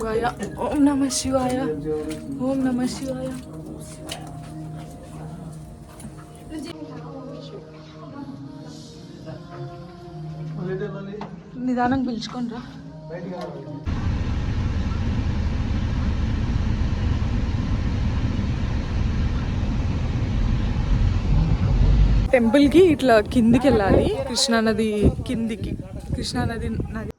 శివాయ. ఓం నమ శివాయ. ఓం నమ శివాయ. నిదానం పిలుచుకొని రా. టెంపుల్కి ఇట్లా కిందికి వెళ్ళాలి, కృష్ణానది కిందికి. కృష్ణానది నది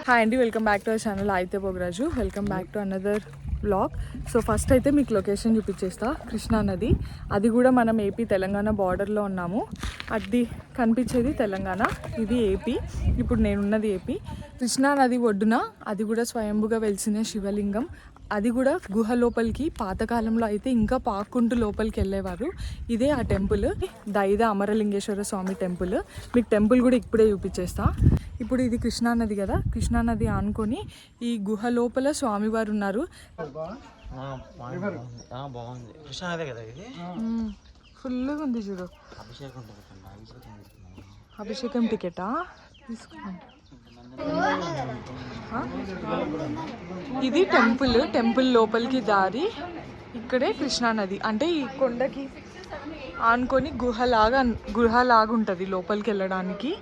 హాయ్ అండి, welcome back to our channel అయితే Bhogaraju. Welcome back to another vlog. So first అయితే మీకు లొకేషన్ చూపించేస్తా. కృష్ణానది, అది కూడా మనం ఏపీ తెలంగాణ బార్డర్లో ఉన్నాము. అది కనిపించేది తెలంగాణ, ఇది ఏపీ. ఇప్పుడు నేనున్నది ఏపీ. కృష్ణానది ఒడ్డున అది కూడా స్వయంభుగా వెలిసిన శివలింగం. అది కూడా గుహ లోపలికి పాతకాలంలో అయితే ఇంకా పాక్కుంటూ లోపలికి వెళ్ళేవారు. ఇదే ఆ టెంపుల్, దైద అమరలింగేశ్వర స్వామి టెంపుల్. మీకు టెంపుల్ కూడా ఇప్పుడే చూపించేస్తా. ఇప్పుడు ఇది కృష్ణానది కదా, కృష్ణానది ఆనుకొని ఈ గుహ లోపల స్వామివారు ఉన్నారు. ఫుల్గా ఉంది చూడు. అభిషేకం టికెటా తీసుకున్నాను. ఇది టెంపుల్ లోపలికి దారి. ఇక్కడే కృష్ణానది, అంటే ఈ కొండకి ఆనుకొని గుహలాగా ఉంటుంది లోపలికి వెళ్ళడానికి.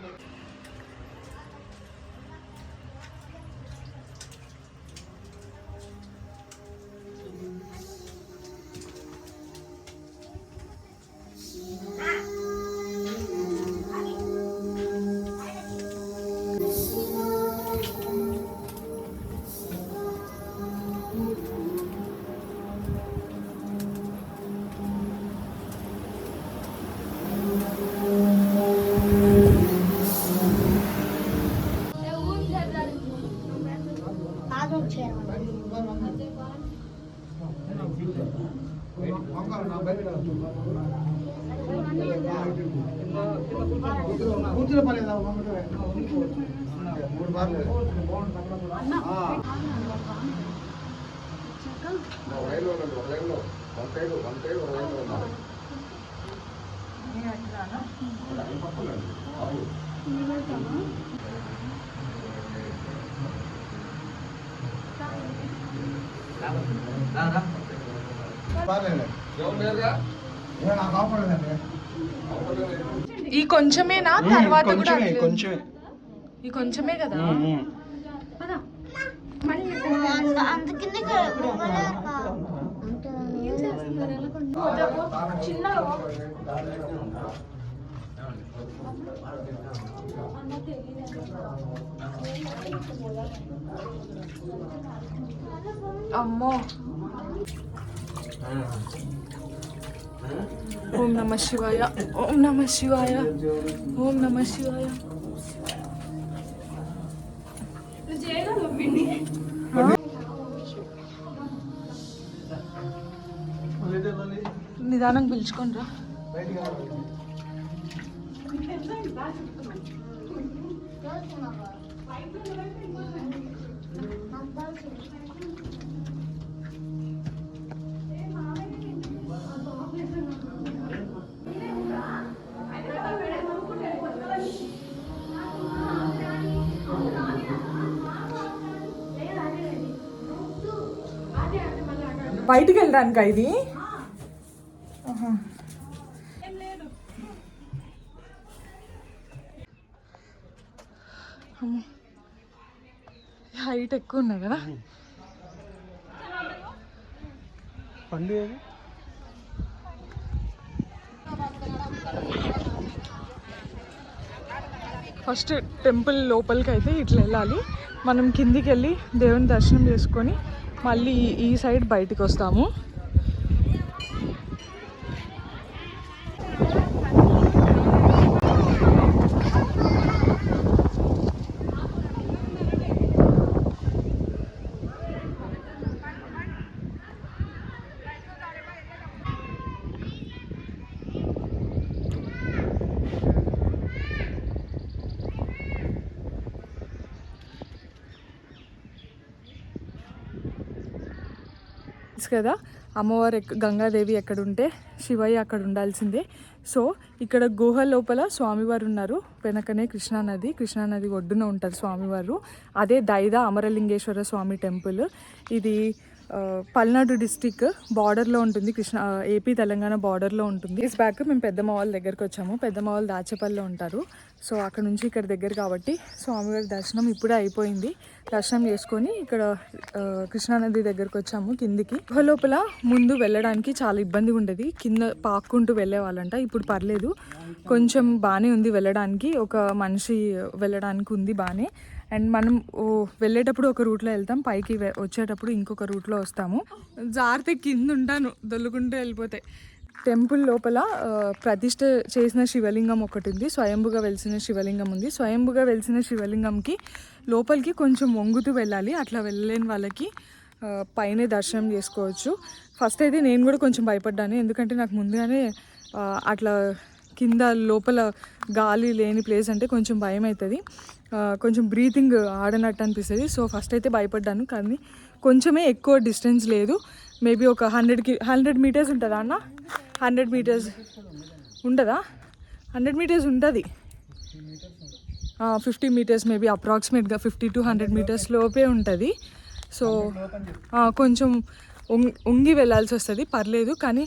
ఈ కొంచెమేనా? తర్వాత కూడా కొంచెమే, ఈ కొంచెమే కదా. అమ్మో. ఓం నమ శివాయ. ఓం నమ శివాయ. ఓం నమ శివాయ. నిదానం పిలుచుకొని రా. బయటికి వెళ్ళడానికి ఇది హైట్ ఎక్కువ ఉన్నాయి కదా. ఫస్ట్ టెంపుల్ లోపలికి అయితే ఇట్లా వెళ్ళాలి. మనం కిందికి వెళ్ళి దేవుని దర్శనం చేసుకొని మళ్ళీ ఈ సైడ్ బయటికి వస్తాము. తెలుసు కదా, అమ్మవారు గంగాదేవి ఎక్కడుంటే శివయ్య అక్కడ ఉండాల్సిందే. సో ఇక్కడ గుహ లోపల స్వామివారు ఉన్నారు, వెనకనే కృష్ణానది ఒడ్డున ఉంటారు స్వామివారు. అదే దైదా అమరలింగేశ్వర స్వామి టెంపుల్. ఇది పల్నాడు డిస్టిక్ బార్డర్లో ఉంటుంది, ఏపీ తెలంగాణ బార్డర్లో ఉంటుంది. ఇస్ బ్యాక్ మేము పెద్దమ్మ వాళ్ళ దగ్గరికి వచ్చాము. పెద్దమ్మ వాళ్ళు దాచేపల్లిలో ఉంటారు. సో అక్కడ నుంచి ఇక్కడ దగ్గర కాబట్టి స్వామివారి దర్శనం ఇప్పుడే అయిపోయింది. దర్శనం చేసుకొని ఇక్కడ కృష్ణానది దగ్గరకు వచ్చాము కిందికి. గుహ లోపల ముందు వెళ్ళడానికి చాలా ఇబ్బందిగా ఉండేది, కింద పాక్కుంటూ వెళ్ళే వాళ్ళంట. ఇప్పుడు పర్లేదు, కొంచెం బాగానే ఉంది వెళ్ళడానికి, ఒక మనిషి వెళ్ళడానికి ఉంది బాగానే. అండ్ మనం వెళ్ళేటప్పుడు ఒక రూట్లో వెళ్తాం, పైకి వచ్చేటప్పుడు ఇంకొక రూట్లో వస్తాము. జాగ్రత్త కింద ఉంటాను, దొల్లుకుంటూ వెళ్ళిపోతే. టెంపుల్ లోపల ప్రతిష్ఠ చేసిన శివలింగం ఒకటి ఉంది, స్వయంభుగా వెలిసిన శివలింగం ఉంది. స్వయంభుగా వెలిసిన శివలింగంకి లోపలికి కొంచెం వంగుతూ వెళ్ళాలి, అట్లా వెళ్ళలేని వాళ్ళకి పైనే దర్శనం చేసుకోవచ్చు. ఫస్ట్ అయితే నేను కూడా కొంచెం భయపడ్డాను, ఎందుకంటే నాకు ముందుగానే అట్లా కింద లోపల గాలి లేని ప్లేస్ అంటే కొంచెం భయం అవుతుంది, కొంచెం బ్రీతింగ్ ఆడనట్టు అనిపిస్తుంది. సో ఫస్ట్ అయితే భయపడ్డాను, కానీ కొంచెమే ఎక్కువ డిస్టెన్స్ లేదు, మేబీ ఒక 100 మీటర్స్ ఉంటుందా అన్న? 100 మీటర్స్ ఉంటుందా? 100 మీటర్స్ ఉంటుంది, 50 మీటర్స్ మేబీ అప్రాక్సిమేట్గా 50 to 100 మీటర్స్ లోపే ఉంటుంది. సో కొంచెం ఉంగి వెళ్ళాల్సి వస్తుంది, పర్లేదు. కానీ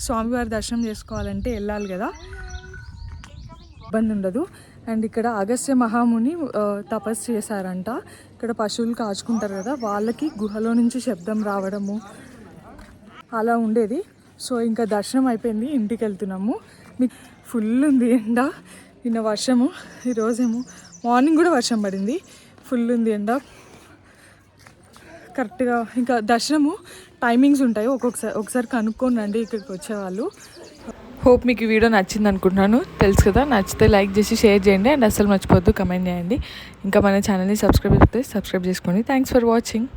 స్వామివారి దర్శనం చేసుకోవాలంటే వెళ్ళాలి కదా, ఇబ్బంది ఉండదు. అండ్ ఇక్కడ అగస్త్య మహాముని తపస్సు చేశారంట. ఇక్కడ పశువులు కాచుకుంటారు కదా, వాళ్ళకి గుహలో నుంచి శబ్దం రావడము అలా ఉండేది. సో ఇంకా దర్శనం అయిపోయింది, ఇంటికి వెళ్తున్నాము. మీకు ఫుల్ ఉంది ఎండ, నిన్న వర్షము, ఈరోజేమో మార్నింగ్ కూడా వర్షం పడింది. ఫుల్ ఉంది ఎండ. కరెక్ట్గా ఇంకా దర్శనము టైమింగ్స్ ఉంటాయి, ఒకసారి కనుక్కోండి అండి ఇక్కడికి వచ్చేవాళ్ళు. హోప్ మీకు ఈ వీడియో నచ్చింది అనుకుంటున్నాను, తెలుసు కదా. నచ్చితే లైక్ చేసి షేర్ చేయండి, అండ్ అస్సలు మర్చిపోవద్దు కమెంట్ చేయండి. ఇంకా మన ఛానల్ని సబ్స్క్రైబ్ చేసుకోండి. Thanks for watching.